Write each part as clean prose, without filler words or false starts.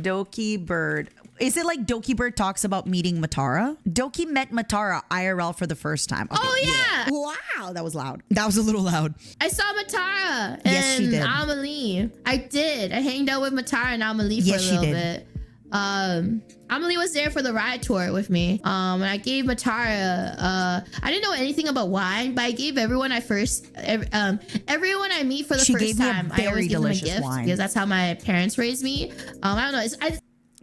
Dokibird. Is it like Dokibird talks about meeting Matara? Doki met Matara IRL for the first time. Okay, Oh, yeah. Wow, that was loud. That was a little loud. I saw Matara Yes, she and did. Amelie. I did. I hanged out with Matara and Amelie for Yes, a she little did. bit. Amelie was there for the ride tour with me. And I gave Matara, I didn't know anything about wine, but I gave everyone everyone I meet for the She first gave me a time, I very always give them a delicious gift wine. because that's how my parents raised me. I don't know.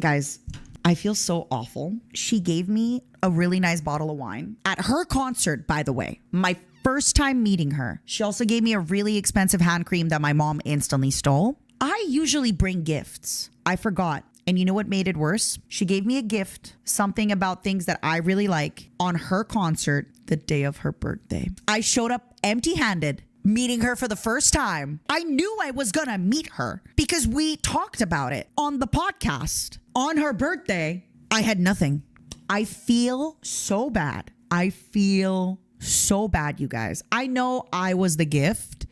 Guys, I feel so awful. She gave me a really nice bottle of wine at her concert, by the way. My first time meeting her. She also gave me a really expensive hand cream that my mom instantly stole. I usually bring gifts. I forgot. And you know what made it worse? She gave me a gift, something about things that I really like, on her concert the day of her birthday. I showed up empty-handed, meeting her for the first time. I knew I was gonna meet her because we talked about it on the podcast. On her birthday, I had nothing. I feel so bad. I feel so bad, you guys. I know I was the gift,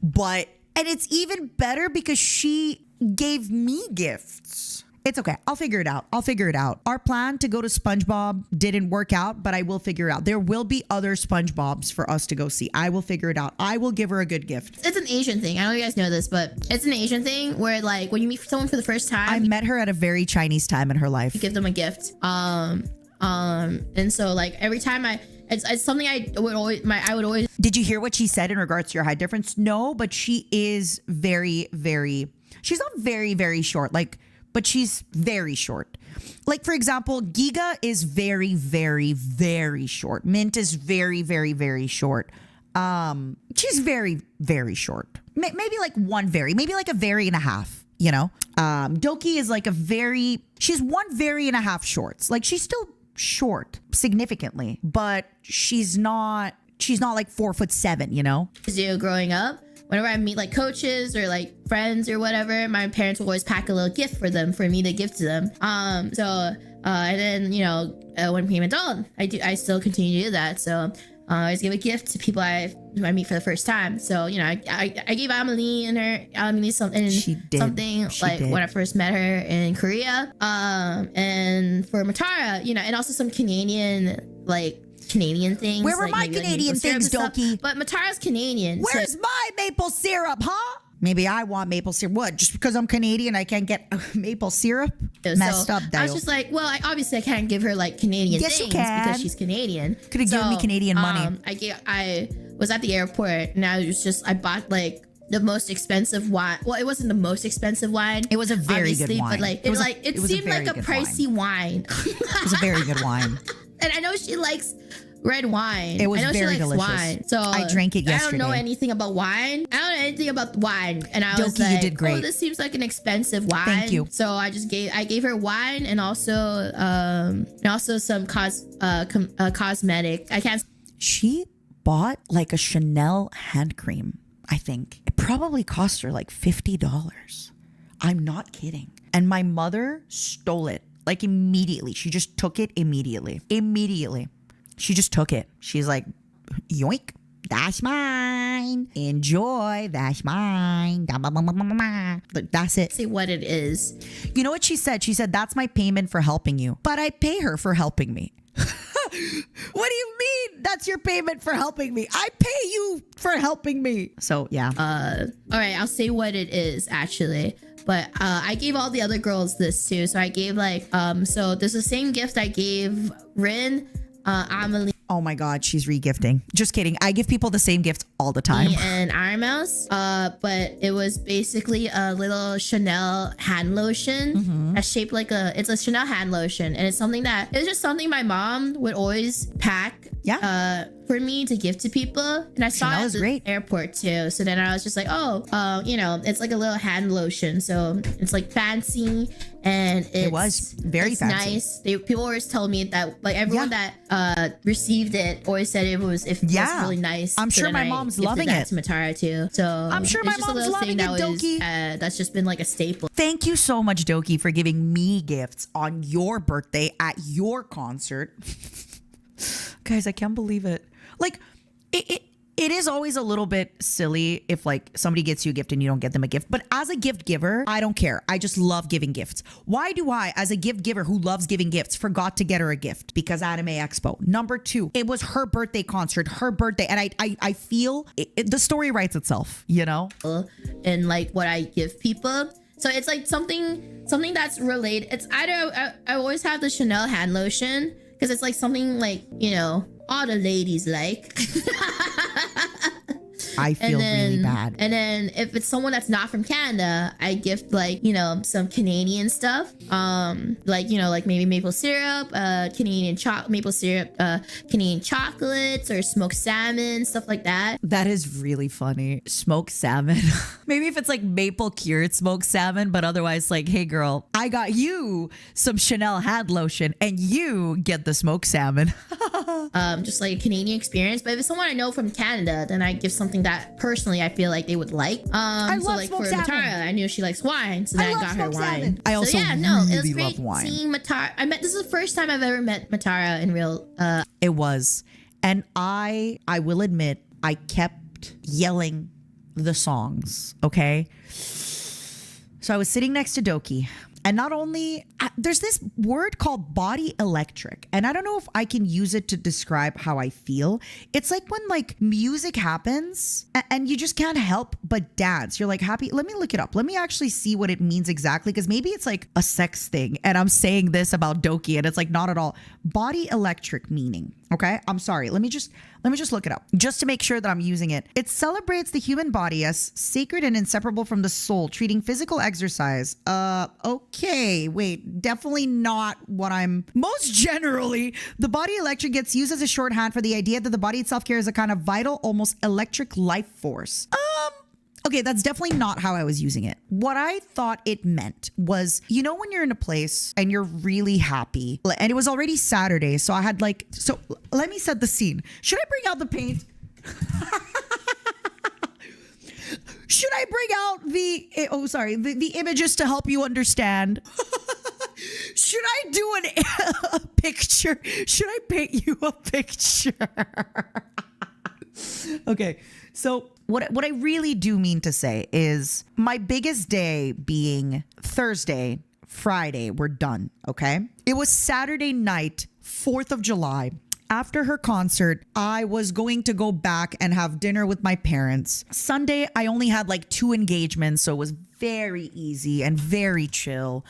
and it's even better because she gave me gifts. It's okay. I'll figure it out. Our plan to go to SpongeBob didn't work out, but I will figure it out. There will be other SpongeBobs for us to go see. I will figure it out. I will give her a good gift. It's an Asian thing. I don't know if you guys know this, but it's an Asian thing where like when you meet someone for the first time, I met her at a very Chinese time in her life. you give them a gift. And so like every time it's something I would always Did you hear what she said in regards to your height difference? No, but she is she's not very, very short. But she's very short. Like, for example, Giga is very, very, very short. Mint is very, very, very short. She's very, very short. Maybe like maybe like a very and a half, you know? Doki is like she's one very and a half shorts. Like, she's still short significantly, but she's not like 4'7", you know? do growing up. Whenever I meet like coaches or like friends or whatever, my parents will always pack a little gift for me to give to them. And then, you know, when I became an adult, I still continue to do that. So I always give a gift to people I meet for the first time. So, you know, I gave Amelie something. She did. When I first met her in Korea. And for Matara, you know, and also some Canadian things. Where were like my maybe, Canadian things, Doki? But Matara's Canadian. Where's my maple syrup, huh? Maybe I want maple syrup. What? Just because I'm Canadian, I can't get maple syrup? Messed up, I was just like, well, I can't give her like Canadian Yes, you things can. because she's Canadian. Could have given me Canadian money. I was at the airport and I bought like the most expensive wine. Well, it wasn't the most expensive wine. It was a very good wine. But like it seemed like a pricey wine. It was a very good wine. And I know she likes red wine. It was I know very she likes delicious. wine. So I drank it yesterday. I don't know anything about wine. And I was Doki, like, you did great. oh, this seems like an expensive wine. Thank you. So I gave her wine and also some cosmetic. She bought like a Chanel hand cream, I think. It probably cost her like $50. I'm not kidding. And my mother stole it like immediately. She just took it immediately. She just took it. She's like, yoink, that's mine. Enjoy, that's mine. That's it. Say what it is. You know what she said? She said, that's my payment for helping you. But I pay her for helping me. What do you mean? That's your payment for helping me? I pay you for helping me. So yeah. All right, I'll say what it is actually. But I gave all the other girls this too. So I gave so there's the same gift I gave Rin, Amelie. Oh my God, she's re-gifting. Just kidding. I give people the same gifts all the time. And Iron Mouse. But it was basically a little Chanel hand lotion that's shaped like it's a Chanel hand lotion. And it's just something my mom would always pack. Yeah. For me to give to people. And I saw it at the airport too. So then I was just like, you know, it's like a little hand lotion. So it's like fancy and it was very fancy. Nice. People always told me that like everyone that received it always said it was really nice. I'm sure my mom's loving it. To Matara too. So I'm sure my mom's loving it, Doki. That's just been like a staple. Thank you so much, Doki, for giving me gifts on your birthday at your concert. Guys, I can't believe it. Like, it It is always a little bit silly if like somebody gets you a gift and you don't get them a gift. But as a gift giver, I don't care. I just love giving gifts. Why do I, as a gift giver who loves giving gifts, forgot to get her a gift? Because Anime Expo. Number two, it was her birthday concert, her birthday. And I feel the story writes itself, you know? And like what I give people. So it's like something that's related. It's either I always have the Chanel hand lotion because it's like something like, you know, all the ladies like. I feel really bad. And then if it's someone that's not from Canada, I gift like, you know, some Canadian stuff. Like, you know, like maybe maple syrup, maple syrup, Canadian chocolates or smoked salmon, stuff like that. That is really funny. Smoked salmon. Maybe if it's like maple cured smoked salmon, but otherwise like, hey girl, I got you some Chanel hand lotion and you get the smoked salmon. Just like a Canadian experience. But if it's someone I know from Canada, then I give something that personally I feel like they would like. I so love like smoked for salmon. Matara, I knew she likes wine, so then I got her wine. Salmon. I also it was really great love wine. seeing Matara. This is the first time I've ever met Matara in real. It was, and I will admit, I kept yelling the songs. Okay, so I was sitting next to Doki. And not only, there's this word called body electric. And I don't know if I can use it to describe how I feel. It's like when like music happens and you just can't help but dance. You're like happy. Let me look it up. Let me actually see what it means exactly. Because maybe it's like a sex thing. And I'm saying this about Doki and it's like not at all. Body electric meaning. Okay, I'm sorry. Let me just look it up just to make sure that I'm using it. It celebrates the human body as sacred and inseparable from the soul, treating physical exercise. Okay, wait, definitely not what I'm most generally. The body electric gets used as a shorthand for the idea that the body itself carries a kind of vital, almost electric life force. Okay, that's definitely not how I was using it. What I thought it meant was, you know, when you're in a place and you're really happy, and it was already Saturday, so I had like, so let me set the scene. Should I bring out the paint? Should I bring out the images to help you understand? Should I do a picture? Should I paint you a picture? Okay, so what I really do mean to say is my biggest day being Thursday, Friday, we're done, okay? It was Saturday night, 4th of July. After her concert, I was going to go back and have dinner with my parents. Sunday, I only had like 2 engagements, so it was very easy and very chill.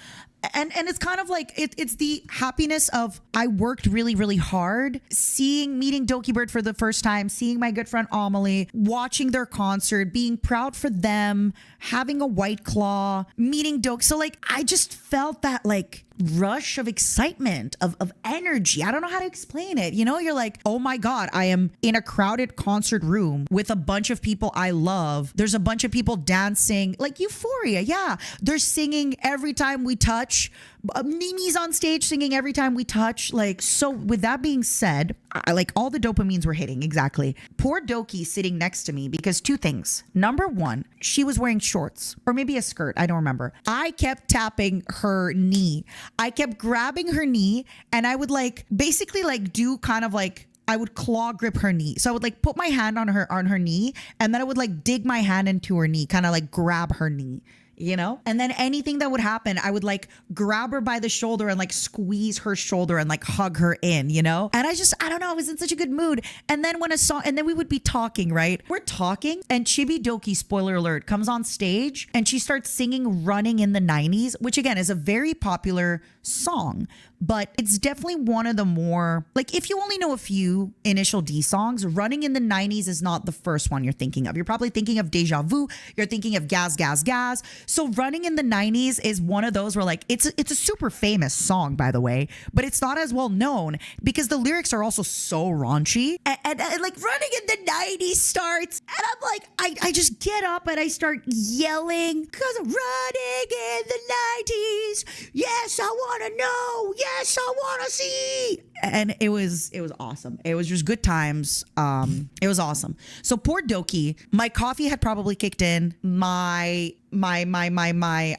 And it's kind of like it's the happiness of I worked really, really hard, meeting Dokibird for the first time, seeing my good friend Amelie, watching their concert, being proud for them, having a White Claw, meeting Dok. So like I just felt that like rush of excitement, of energy. I don't know how to explain it. You know, you're like, oh my God, I am in a crowded concert room with a bunch of people I love. There's a bunch of people dancing, like euphoria. Yeah. They're singing every time we touch. Nini's on stage singing every time we touch. Like, so with that being said, like all the dopamines were hitting. Exactly. Poor Doki sitting next to me because 2 things. Number 1, she was wearing shorts or maybe a skirt. I don't remember. I kept tapping her knee. I kept grabbing her knee and I would like basically like do kind of like I would claw grip her knee. So I would like put my hand on her knee and then I would like dig my hand into her knee, kind of like grab her knee. You know, and then anything that would happen, I would like grab her by the shoulder and like squeeze her shoulder and like hug her in, you know, and I don't know, I was in such a good mood. And then when and then we would be talking, right? We're talking and Chibi Doki, spoiler alert, comes on stage and she starts singing Running in the 90s, which again is a very popular song, but it's definitely one of the more, like if you only know a few Initial D songs, Running in the 90s is not the first one you're thinking of. You're probably thinking of Deja Vu. You're thinking of Gas, Gas, Gas. So Running in the 90s is one of those where like, it's a super famous song, by the way, but it's not as well known because the lyrics are also so raunchy. And like Running in the 90s starts and I'm like, I just get up and I start yelling because I'm running in the 90s. Yes, I want to know. Yes, I want to see. And it was awesome. It was just good times. It was awesome. So poor Doki, my coffee had probably kicked in. My my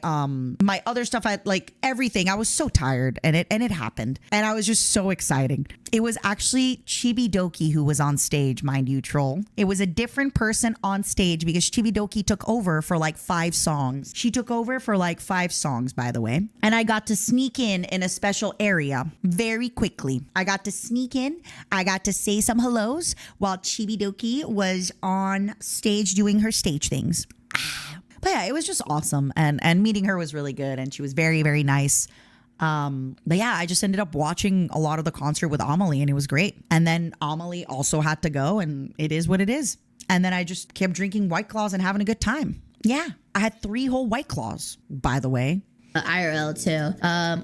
other stuff. I like everything. I was so tired, and it happened, and I was just so exciting. It was actually Chibidoki who was on stage, mind you, troll. It was a different person on stage because Chibidoki took over for like 5 songs. She took over for like 5 songs, by the way. And I got to sneak in a special area very quickly. I got to sneak in. I got to say some hellos while Chibidoki was on stage doing her stage things. But yeah, it was just awesome. And meeting her was really good. And she was very, very nice. But yeah, I just ended up watching a lot of the concert with Amelie, and it was great. And then Amelie also had to go, and it is what it is. And then I just kept drinking White Claws and having a good time. Yeah, I had 3 whole White Claws, by the way. IRL too.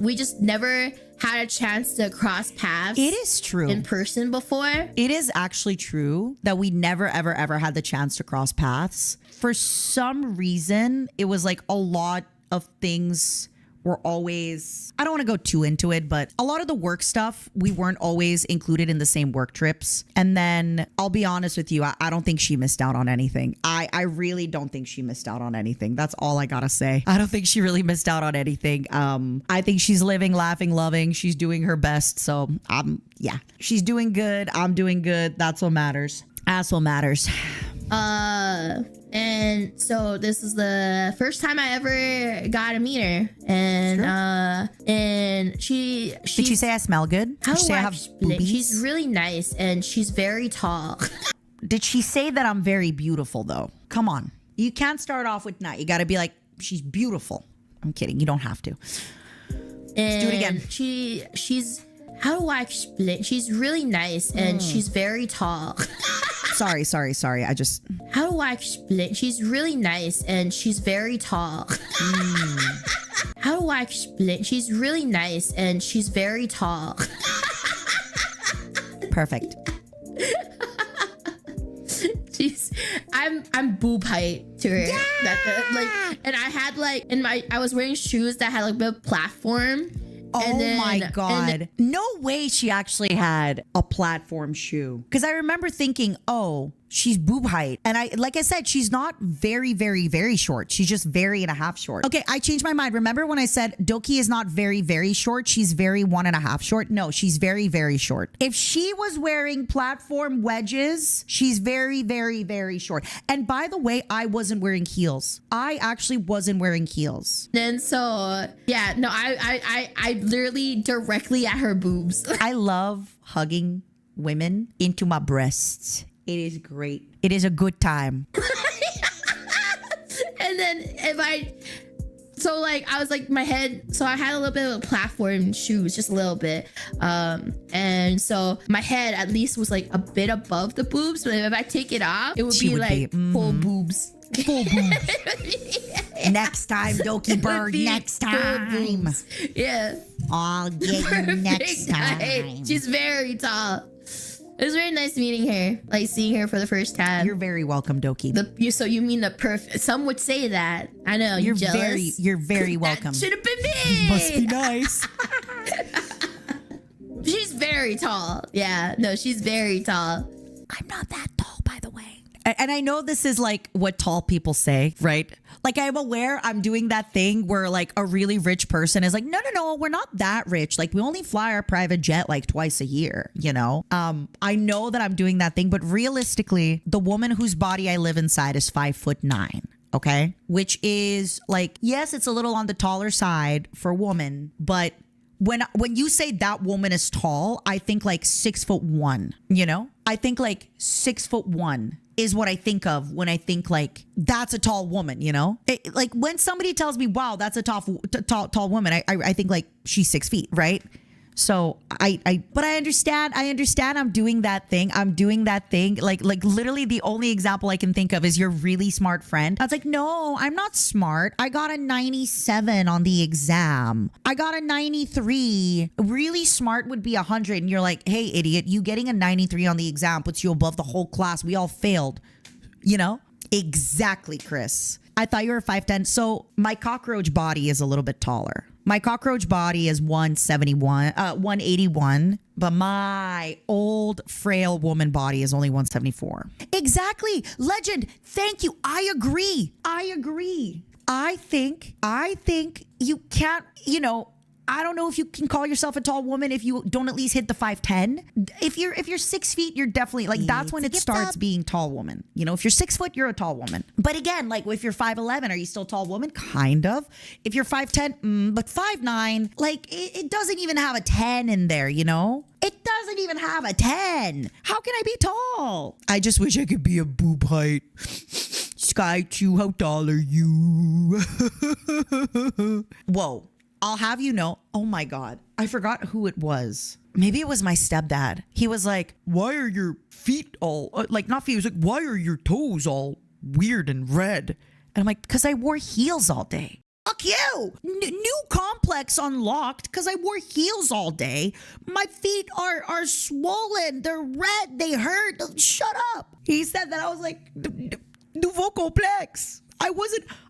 We just never had a chance to cross paths. It is true. In person before. It is actually true that we never, ever, ever had the chance to cross paths. For some reason, it was like a lot of things were always, I don't want to go too into it, but a lot of the work stuff, we weren't always included in the same work trips. And then I'll be honest with you, I don't think she missed out on anything. I really don't think she missed out on anything. That's all I gotta say. I don't think she really missed out on anything. I think she's living, laughing, loving. She's doing her best. So yeah, she's doing good. I'm doing good. That's what matters. That's what matters. And so this is the first time I ever got to meet her, and and she did she say I smell good? Did she say I have boobies? She's really nice, and she's very tall. Did she say that I'm very beautiful though? Come on, you can't start off with not. You got to be like, she's beautiful. I'm kidding. You don't have to. Let's do it again. She's how do I explain? She's really nice, and she's very tall. Sorry. I just... How do I explain? She's really nice, and she's very tall. How do I explain? She's really nice, and she's very tall. Perfect. I'm boob height to her. Yeah! And I had I was wearing shoes that had like a bit of platform. My God. No way she actually had a platform shoe. Because I remember thinking, oh, she's boob height. And like I said, she's not very, very, very short. She's just very and a half short. Okay, I changed my mind. Remember when I said Doki is not very, very short? She's very 1.5 short. No, she's very, very short. If she was wearing platform wedges, she's very, very, very short. And by the way, I wasn't wearing heels. I actually wasn't wearing heels. And so, yeah, no, I literally directly at her boobs. I love hugging women into my breasts. It is great. It is a good time. And then I was like my head, so I had a little bit of a platform shoes, just a little bit. And so my head at least was like a bit above the boobs, but if I take it off, it would be full boobs. Full boobs. Next time, Dokibird. Next time. Yeah. I'll get you next time. She's very tall. It was very nice meeting her, like seeing her for the first time. You're very welcome, Doki. So you mean the perfect? Some would say that. I know. You're jealous. You're very welcome. Should have been me. Must be nice. She's very tall. Yeah. No, she's very tall. I'm not that tall, by the way. And I know this is like what tall people say, right? Like I'm aware I'm doing that thing where like a really rich person is like, no, we're not that rich. Like we only fly our private jet like twice a year, you know? I know that I'm doing that thing, but realistically, the woman whose body I live inside is 5'9". Okay. Which is like, yes, it's a little on the taller side for a woman, but when you say that woman is tall, I think like 6'1", you know? I think like 6'1" is what I think of when I think like that's a tall woman, you know? Like when somebody tells me, wow, that's a tall woman, I think like she's 6 feet, right? So but I understand I'm doing that thing. Like literally the only example I can think of is your really smart friend. I was like, no, I'm not smart. I got a 97 on the exam. I got a 93. Really smart would be 100. And you're like, hey, idiot, you getting a 93 on the exam puts you above the whole class. We all failed, you know? Exactly, Chris. I thought you were 5'10". So my cockroach body is a little bit taller. My cockroach body is 181, but my old frail woman body is only 174. Exactly. Legend. Thank you. I agree. I think you can't, I don't know if you can call yourself a tall woman if you don't at least hit the 5'10". If you're 6 feet, you're definitely like, that's when it starts being tall woman. If you're 6 foot, you're a tall woman. But again, like if you're 5'11", are you still a tall woman? Kind of. If you're 5'10", but 5'9", like it doesn't even have a 10 in there, It doesn't even have a 10. How can I be tall? I just wish I could be a boob height. Sky Chew, how tall are you? Whoa. I'll have you know, oh my God, I forgot who it was. Maybe it was my stepdad. He was like, why are your feet all, not feet, he was like, why are your toes all weird and red? And I'm like, because I wore heels all day. Fuck you! New complex unlocked because I wore heels all day. My feet are swollen. They're red. They hurt. Shut up. He said that. I was like, nouveau complex.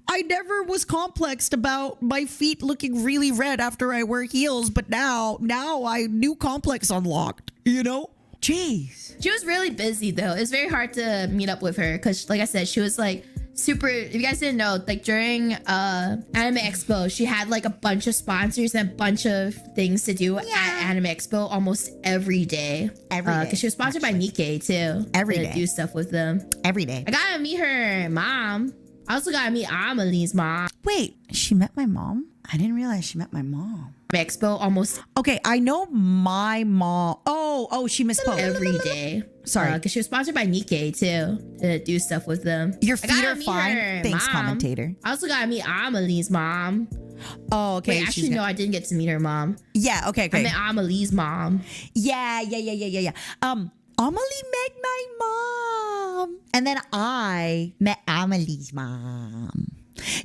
I never was complexed about my feet looking really red after I wear heels, but now I new complex unlocked, Jeez. She was really busy though. It's very hard to meet up with her because, like I said, she was like super. If you guys didn't know, like during Anime Expo, she had like a bunch of sponsors and a bunch of things to do at Anime Expo almost every day. Every day. Because she was sponsored by Nikkei too. Every day. Do stuff with them. Every day. I gotta meet her mom. I also gotta meet Amelie's mom. Wait, she met my mom? I didn't realize she met my mom. Expo almost. Okay, I know my mom. Oh, she misspoke. Every day. Sorry. Because she was sponsored by Nikkei too to do stuff with them. Your feet are fine. Thanks, commentator. I also gotta meet Amelie's mom. Oh, okay. Wait, actually, no, I didn't get to meet her mom. Yeah, okay. I met Amelie's mom. Yeah. Amelie met my mom. And then I met Amelie's mom.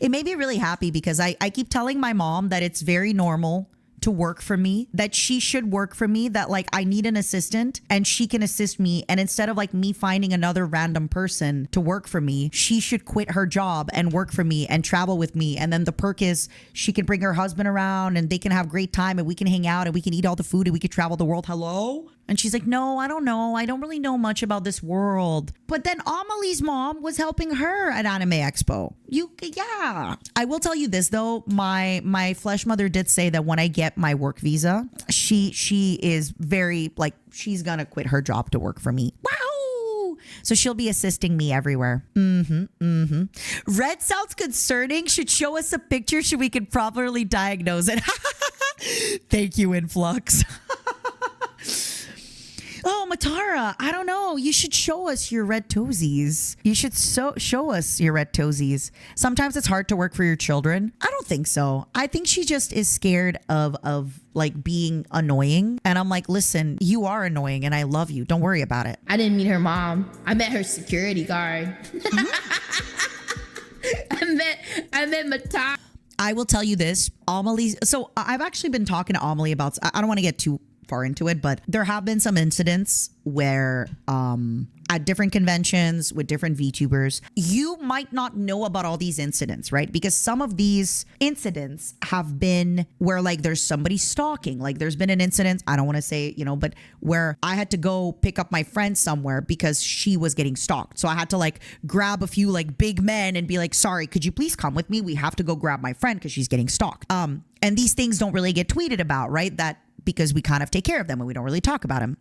It made me really happy because I keep telling my mom that it's very normal to work for me, that she should work for me, that like I need an assistant and she can assist me. And instead of like me finding another random person to work for me, she should quit her job and work for me and travel with me. And then the perk is she can bring her husband around and they can have great time and we can hang out and we can eat all the food and we can travel the world. Hello? And she's like, no, I don't know. I don't really know much about this world. But then Amelie's mom was helping her at Anime Expo. Yeah. I will tell you this though. My flesh mother did say that when I get my work visa, she is very like, she's gonna quit her job to work for me. Wow. So she'll be assisting me everywhere. Red sounds concerning. Should show us a picture so we can properly diagnose it. Thank you, Influx. Oh, Matara, I don't know. You should show us your red toesies. You should show us your red toesies. Sometimes it's hard to work for your children. I don't think so. I think she just is scared of like being annoying. And I'm like, listen, you are annoying and I love you. Don't worry about it. I didn't meet her mom. I met her security guard. I met Matara. I will tell you this, Amelie. So I've actually been talking to Amelie about, I don't want to get too far into it, but there have been some incidents where at different conventions with different VTubers, you might not know about all these incidents, right? Because some of these incidents have been where like there's somebody stalking. Like there's been an incident, I don't want to say, but where I had to go pick up my friend somewhere because she was getting stalked. So I had to like grab a few like big men and be like, sorry, could you please come with me? We have to go grab my friend because she's getting stalked. And these things don't really get tweeted about, right? Because we kind of take care of them and we don't really talk about them.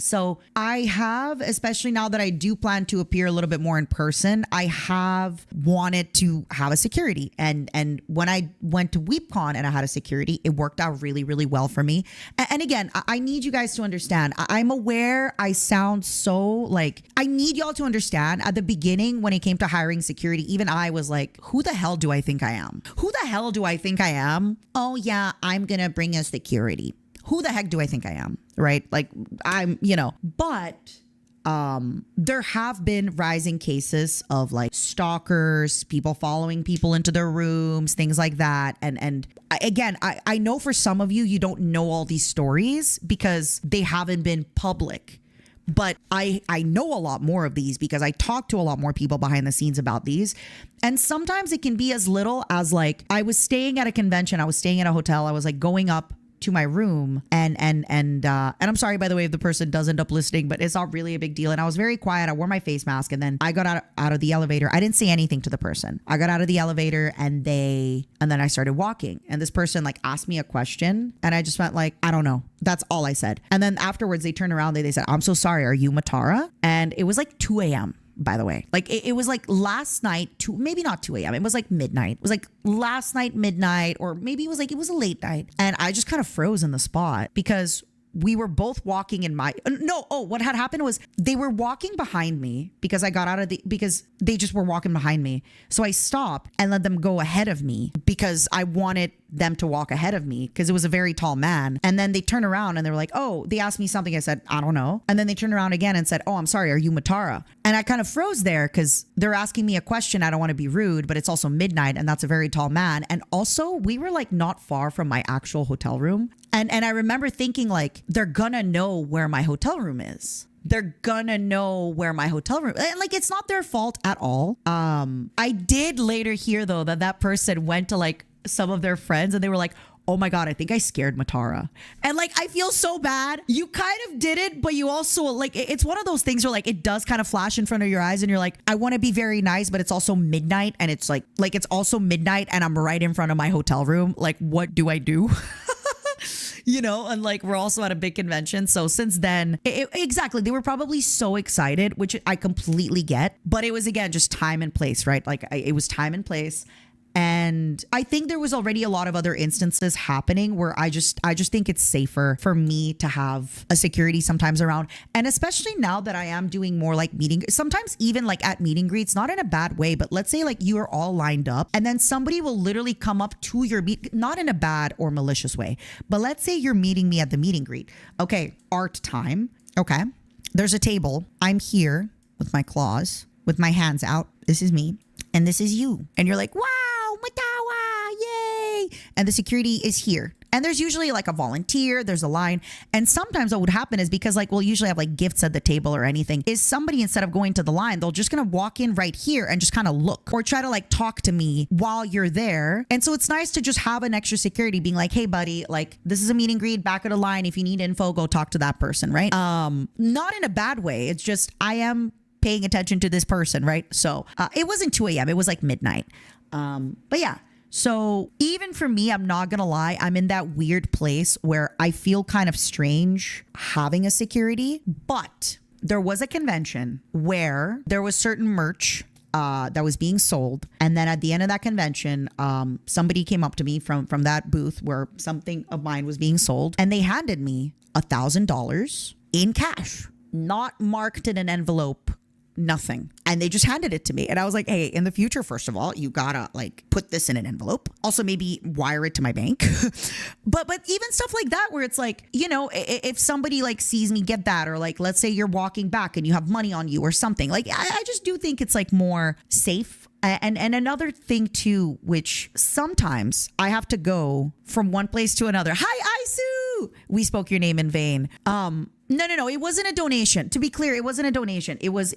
So I have, especially now that I do plan to appear a little bit more in person, I have wanted to have a security. And when I went to WeepCon and I had a security, it worked out really, really well for me. And again, I need you guys to understand. I'm aware I sound so like, I need y'all to understand at the beginning when it came to hiring security, even I was like, who the hell do I think I am? Who the hell do I think I am? Oh yeah, I'm going to bring a security. Who the heck do I think I am? Right? Like I'm, but there have been rising cases of like stalkers, people following people into their rooms, things like that. And again, I know for some of you, you don't know all these stories because they haven't been public. But I know a lot more of these because I talk to a lot more people behind the scenes about these. And sometimes it can be as little as like, I was staying at a convention, I was staying at a hotel, I was like going up to my room and I'm sorry, by the way, if the person does end up listening, but it's not really a big deal. And I was very quiet. I wore my face mask, and then I got out of the elevator. I didn't say anything to the person. I got out of the elevator and then I started walking, and this person like asked me a question, and I just went like, I don't know. That's all I said. And then afterwards they turned around, they said, I'm so sorry, are you Matara? And it was like 2 a.m. by the way. Like it was like last night, maybe not 2 a.m. It was like midnight. It was like last night, midnight, or maybe it was a late night. And I just kind of froze in the spot because we were both walking in my, what had happened was they were walking behind me because I got out of because they just were walking behind me. So I stopped and let them go ahead of me because I wanted them to walk ahead of me because it was a very tall man. And then they turned around and they were like, oh, they asked me something. I said, I don't know. And then they turned around again and said, oh, I'm sorry, are you Matara? And I kind of froze there because they're asking me a question. I don't want to be rude, but it's also midnight and that's a very tall man. And also we were like not far from my actual hotel room. And I remember thinking like, they're gonna know where my hotel room is. They're gonna know where my hotel room, and like it's not their fault at all. I did later hear though that person went to like some of their friends and they were like, oh my God, I think I scared Matara. And like, I feel so bad. You kind of did it, but you also like, it's one of those things where like, it does kind of flash in front of your eyes and you're like, I want to be very nice, but it's also midnight. And it's like it's also midnight and I'm right in front of my hotel room. Like, what do I do? You know, and like we're also at a big convention. So since then, exactly, they were probably so excited, which I completely get. But it was, again, just time and place, right? Like it was time and place. And I think there was already a lot of other instances happening where I just think it's safer for me to have a security sometimes around. And especially now that I am doing more like sometimes even like at meet and greets, not in a bad way, but let's say like you are all lined up and then somebody will literally come up to your not in a bad or malicious way, but let's say you're meeting me at the meet and greet. Okay, art time. Okay, there's a table. I'm here with my claws, with my hands out. This is me. And this is you. And you're like, wow, Matawa, yay. And the security is here. And there's usually like a volunteer, there's a line. And sometimes what would happen is because like we'll usually have like gifts at the table or anything, is somebody instead of going to the line, they'll just gonna walk in right here and just kind of look or try to like talk to me while you're there. And so it's nice to just have an extra security being like, hey buddy, like this is a meet and greet, back of the line. If you need info, go talk to that person, right? Not in a bad way. It's just I am paying attention to this person, right? So it wasn't 2 a.m. It was like midnight. But yeah. So even for me, I'm not gonna lie, I'm in that weird place where I feel kind of strange having a security. But there was a convention where there was certain merch that was being sold, and then at the end of that convention, somebody came up to me from that booth where something of mine was being sold, and they handed me $1,000 in cash, not marked in an envelope. Nothing. And they just handed it to me. And I was like, hey, in the future, first of all, you gotta like put this in an envelope. Also maybe wire it to my bank. but even stuff like that where it's like, you know, if somebody like sees me get that, or like, let's say you're walking back and you have money on you or something, like I just do think it's like more safe. And another thing too, which sometimes I have to go from one place to another. Hi, Isu! We spoke your name in vain. No. It wasn't a donation. To be clear, it wasn't a donation. It was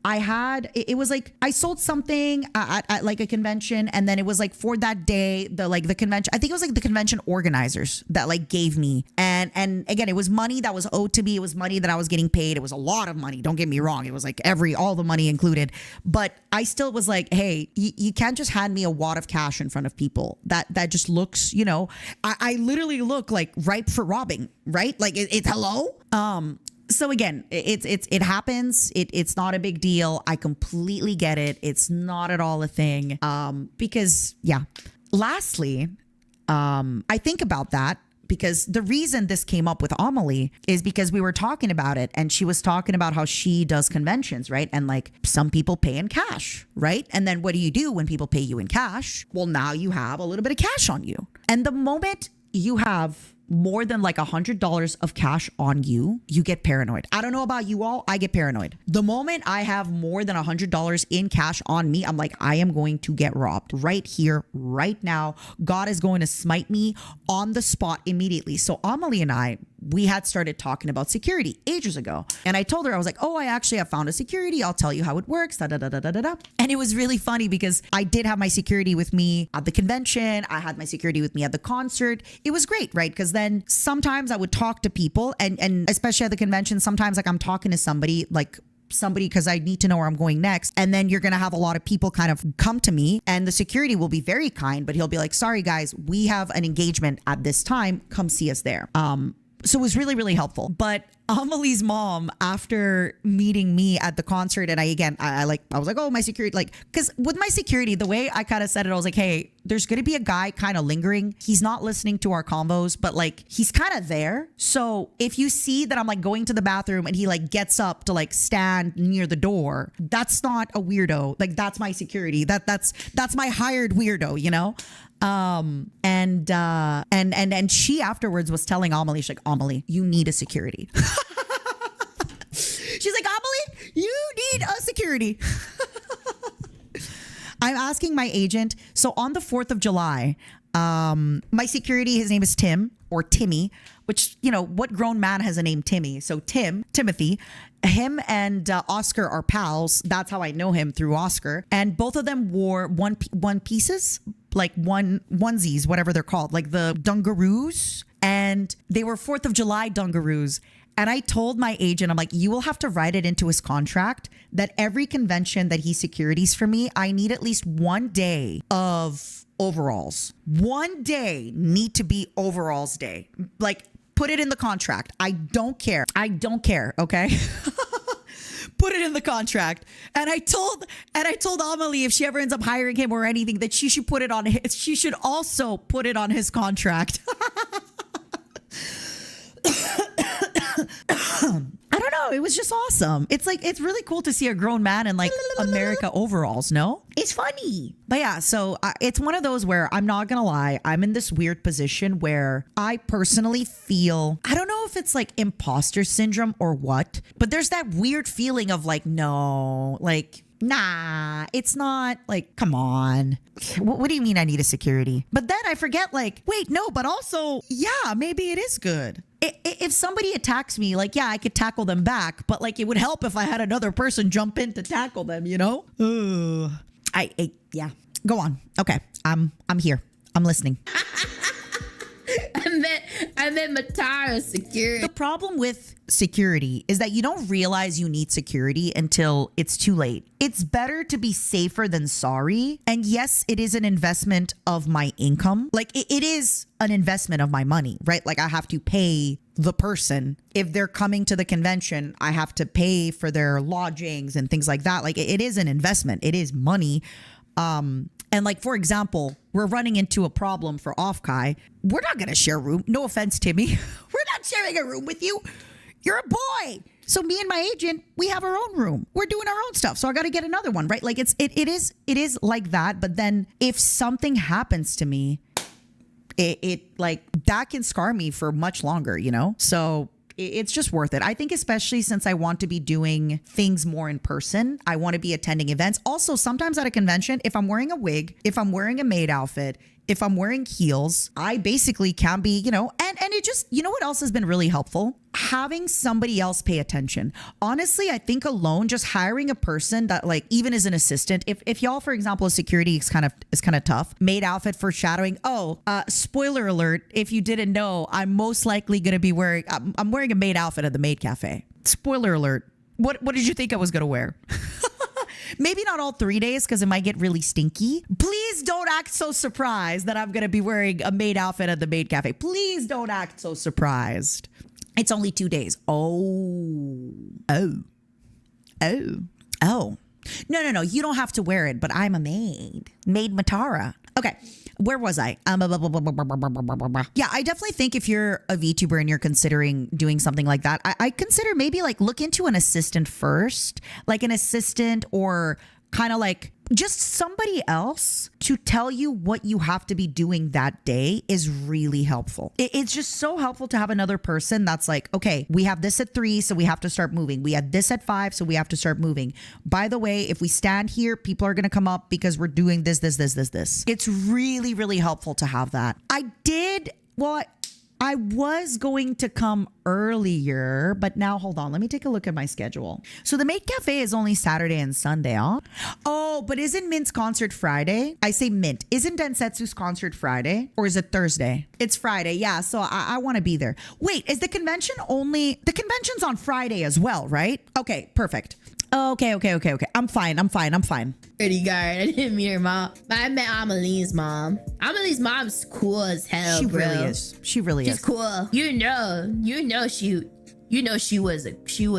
like I sold something at like a convention, and then it was like for that day, the convention, I think it was like the convention organizers that like gave me, and again, it was money that was owed to me. It was money that I was getting paid. It was a lot of money. Don't get me wrong. It was like all the money included, but I still was like, hey, you can't just hand me a wad of cash in front of people. That just looks, you know, I literally look like ripe for robbing, right? Like it's hello. So again, it happens. It's not a big deal. I completely get it. It's not at all a thing. Because yeah. Lastly, I think about that because the reason this came up with Amelie is because we were talking about it, and she was talking about how she does conventions, right? And like some people pay in cash, right? And then what do you do when people pay you in cash? Well, now you have a little bit of cash on you. And the moment you have more than like $100 of cash on you, you get paranoid. I don't know about you all. I get paranoid. The moment I have more than $100 in cash on me, I'm like, I am going to get robbed right here, right now. God is going to smite me on the spot immediately. So Amelie and I, we had started talking about security ages ago. And I told her, I was like, oh, I actually have found a security. I'll tell you how it works. Da, da, da, da, da, da. And it was really funny because I did have my security with me at the convention. I had my security with me at the concert. It was great, right? Because then sometimes I would talk to people and especially at the convention, sometimes like I'm talking to somebody because I need to know where I'm going next. And then you're going to have a lot of people kind of come to me and the security will be very kind, but he'll be like, sorry guys, we have an engagement at this time. Come see us there. So it was really, really helpful. But Amelie's mom, after meeting me at the concert, and I was like, oh, my security, like, because with my security, the way I kind of said it, I was like, hey, there's going to be a guy kind of lingering. He's not listening to our convos, but like, he's kind of there. So if you see that I'm like going to the bathroom and he like gets up to like stand near the door, that's not a weirdo. Like, that's my security. That's my hired weirdo, you know? And she afterwards was telling Amelie, she's like, Amelie, you need a security. She's like, Amelie, you need a security. I'm asking my agent. So on the 4th of July, my security, his name is Tim or Timmy, which, you know, what grown man has a name Timmy? So Timothy, him and Oscar are pals. That's how I know him, through Oscar. And both of them wore one pieces, like onesies, whatever they're called, like the dungaroos. And they were 4th of July dungaroos. And I told my agent, I'm like, you will have to write it into his contract that every convention that he securities for me, I need at least 1 day of overalls. 1 day need to be overalls day. Like, put it in the contract. I don't care. Okay. Put it in the contract. And I told Amelie, if she ever ends up hiring him or anything, that she should also put it on his contract. I don't know. It was just awesome. It's like, it's really cool to see a grown man in like America overalls. No, it's funny. But yeah, so it's one of those where I'm not going to lie. I'm in this weird position where I personally feel, I don't know if it's like imposter syndrome or what, but there's that weird feeling of like, no, like, nah, it's not like, come on. What do you mean I need a security? But then I forget, like, wait, no, but also, yeah, maybe it is good. If somebody attacks me, like, yeah, I could tackle them back, but like, it would help if I had another person jump in to tackle them, you know? Yeah, go on. Okay, I'm here. I'm listening. I meant Matara security. The problem with security is that you don't realize you need security until it's too late. It's better to be safer than sorry. And yes, it is an investment of my income. Like, it is an investment of my money, right? Like, I have to pay the person. If they're coming to the convention, I have to pay for their lodgings and things like that. Like, it is an investment. It is money. And like, for example, we're running into a problem for Offkai. We're not going to share a room. No offense, Timmy. We're not sharing a room with you. You're a boy. So me and my agent, we have our own room. We're doing our own stuff. So I got to get another one, right? Like, it is like that. But then if something happens to me, it like, that can scar me for much longer, you know? So it's just worth it. I think, especially since I want to be doing things more in person, I want to be attending events. Also, sometimes at a convention, if I'm wearing a wig, if I'm wearing a maid outfit, if I'm wearing heels, I basically can be, you know, and it just, you know what else has been really helpful? Having somebody else pay attention. Honestly, I think alone, just hiring a person that, like, even as an assistant, if y'all, for example, security is kind of tough. Maid outfit for shadowing. Oh, spoiler alert. If you didn't know, I'm most likely going to be wearing, I'm wearing a maid outfit at the maid cafe. Spoiler alert. What did you think I was going to wear? Maybe not all 3 days because it might get really stinky. Please don't act so surprised that I'm going to be wearing a maid outfit at the maid cafe. Please don't act so surprised. It's only 2 days. Oh. No. You don't have to wear it, but I'm a maid. Maid Matara. Okay. Where was I? Yeah, I definitely think if you're a VTuber and you're considering doing something like that, I consider maybe like look into an assistant first, like an assistant or kind of like just somebody else to tell you what you have to be doing that day is really helpful. It's just so helpful to have another person that's like, okay, we have this at 3, so we have to start moving. We had this at 5, so we have to start moving. By the way, if we stand here, people are going to come up because we're doing this. It's really, really helpful to have that. I I was going to come earlier, but now hold on. Let me take a look at my schedule. So the Maid Cafe is only Saturday and Sunday, huh? Oh, but isn't Mint's concert Friday? I say Mint. Isn't Densetsu's concert Friday? Or is it Thursday? It's Friday, yeah. So I want to be there. Wait, is the convention's on Friday as well, right? Okay, perfect. Okay. I'm fine. Pretty guard. I didn't meet her mom, but I met Amelie's mom. Amelie's mom's cool as hell, She bro. really is. She's cool. You know she was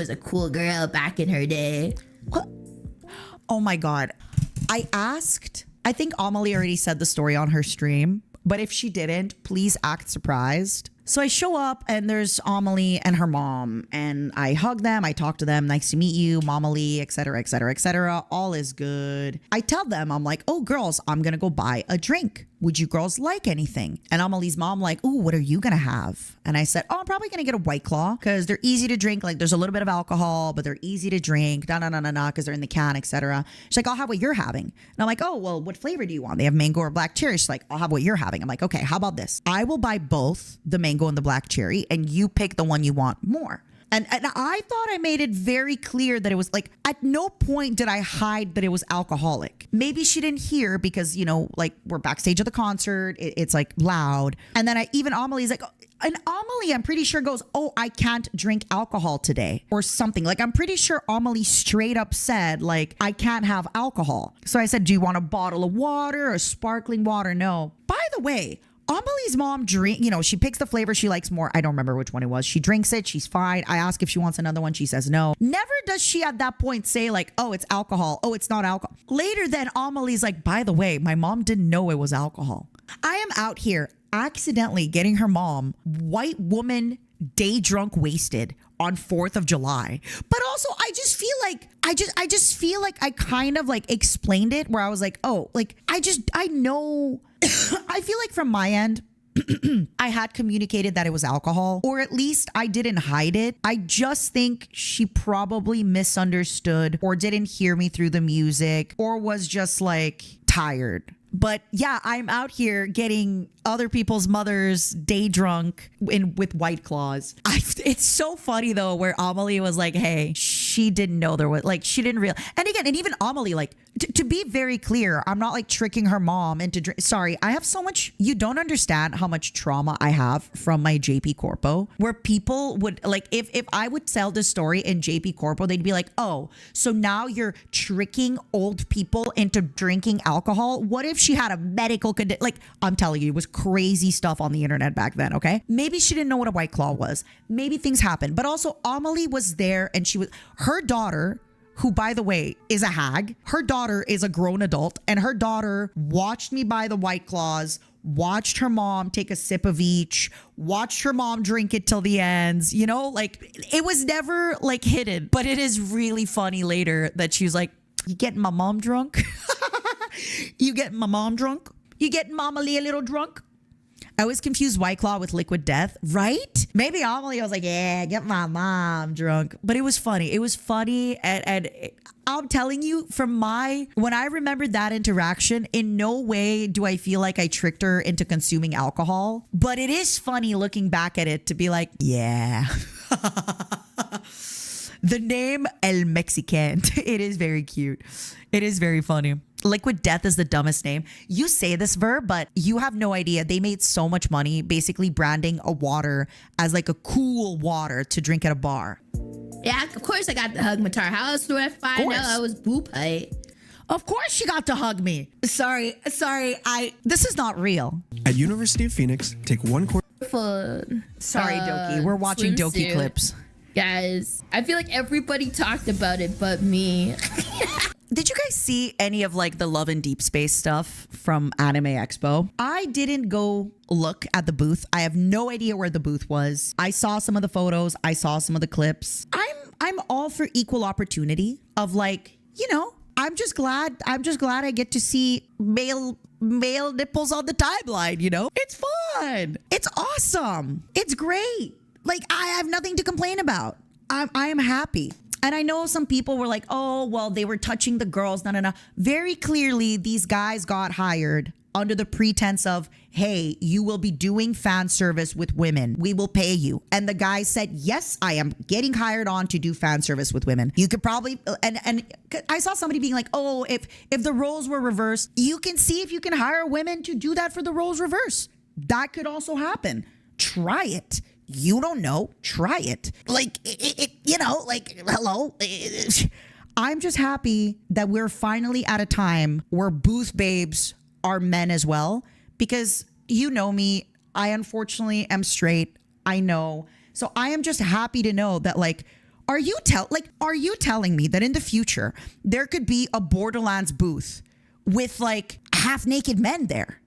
a cool girl back in her day. What? Oh my God. I think Amelie already said the story on her stream, but if she didn't, please act surprised. So I show up and there's Amelie and her mom, and I hug them. I talk to them. Nice to meet you, Momalie, etc., etc., etc. All is good. I tell them, I'm like, oh, girls, I'm going to go buy a drink. Would you girls like anything? And Amelie's mom like, ooh, what are you going to have? And I said, oh, I'm probably going to get a White Claw because they're easy to drink. Like there's a little bit of alcohol, but they're easy to drink. Because they're in the can, etc. She's like, I'll have what you're having. And I'm like, oh, well, what flavor do you want? They have mango or black cherry. She's like, I'll have what you're having. I'm like, okay, how about this? I will buy both the mango and the black cherry and you pick the one you want more. And I thought I made it very clear that it was like, at no point did I hide that it was alcoholic. Maybe she didn't hear because, like we're backstage at the concert. It's like loud. And then Amelie's like, and Amelie, I'm pretty sure goes, oh, I can't drink alcohol today or something. Like, I'm pretty sure Amelie straight up said, like, I can't have alcohol. So I said, do you want a bottle of water or sparkling water? No. By the way, Amelie's mom she picks the flavor she likes more. I don't remember which one it was. She drinks it. She's fine. I ask if she wants another one. She says no. Never does she at that point say like, oh, it's alcohol. Oh, it's not alcohol. Later then Amelie's like, by the way, my mom didn't know it was alcohol. I am out here accidentally getting her mom white woman day drunk wasted on 4th of July. But also I just feel like I kind of like explained it where I was like, oh, like I know I feel like from my end I had communicated that it was alcohol, or at least I didn't hide it. I just think she probably misunderstood or didn't hear me through the music or was just like tired. But yeah, I'm out here getting other people's mothers day drunk with White Claws. It's so funny though, where Amelie was like, hey, she didn't know there was, like, she didn't realize. And again, and even Amelie, like, to be very clear, I'm not like tricking her mom into drink. Sorry, I have so much, you don't understand how much trauma I have from my JP Corpo, where people would like, if I would tell this story in JP Corpo, they'd be like, oh, so now you're tricking old people into drinking alcohol? What if she had a medical condition? Like, I'm telling you, it was crazy stuff on the internet back then, okay? Maybe she didn't know what a White Claw was. Maybe things happened. But also, Amelie was there, and her daughter, who, by the way, is a hag. Her daughter is a grown adult, and her daughter watched me buy the White Claws, watched her mom take a sip of each, watched her mom drink it till the ends, like it was never like hidden. But it is really funny later that she was like, you getting my mom drunk? You getting my mom drunk? You getting Mama Lee a little drunk? I always confuse White Claw with Liquid Death, right? Maybe Amelie was like, yeah, get my mom drunk. But it was funny. It was funny. And I'm telling you, when I remembered that interaction, in no way do I feel like I tricked her into consuming alcohol. But it is funny looking back at it to be like, yeah. The name El Mexican. It is very cute. It is very funny. Liquid Death is the dumbest name. You say this, Verb, but you have no idea. They made so much money basically branding a water as like a cool water to drink at a bar. Yeah, of course I got to hug Matara. How else do I find out I was boop height? Of course she got to hug me. Sorry. This is not real. At University of Phoenix, take one course. Sorry, Doki. We're watching Doki clips. Guys, I feel like everybody talked about it but me. Did you guys see any of like the Love and Deep Space stuff from Anime Expo? I didn't go look at the booth. I have no idea where the booth was. I saw some of the photos. I saw some of the clips. I'm all for equal opportunity of like, I'm just glad I get to see male nipples on the timeline, It's fun. It's awesome. It's great. Like, I have nothing to complain about. I am happy. And I know some people were like, oh, well, they were touching the girls. No. Very clearly, these guys got hired under the pretense of, hey, you will be doing fan service with women. We will pay you. And the guy said, yes, I am getting hired on to do fan service with women. You could probably, and I saw somebody being like, oh, if the roles were reversed, you can see if you can hire women to do that for the roles reverse. That could also happen. Try it. You don't know. Try it. Like, hello. I'm just happy that we're finally at a time where booth babes are men as well, because you know me, I unfortunately am straight. I know. So I am just happy to know that, like, are you telling me that in the future there could be a Borderlands booth with like half naked men there?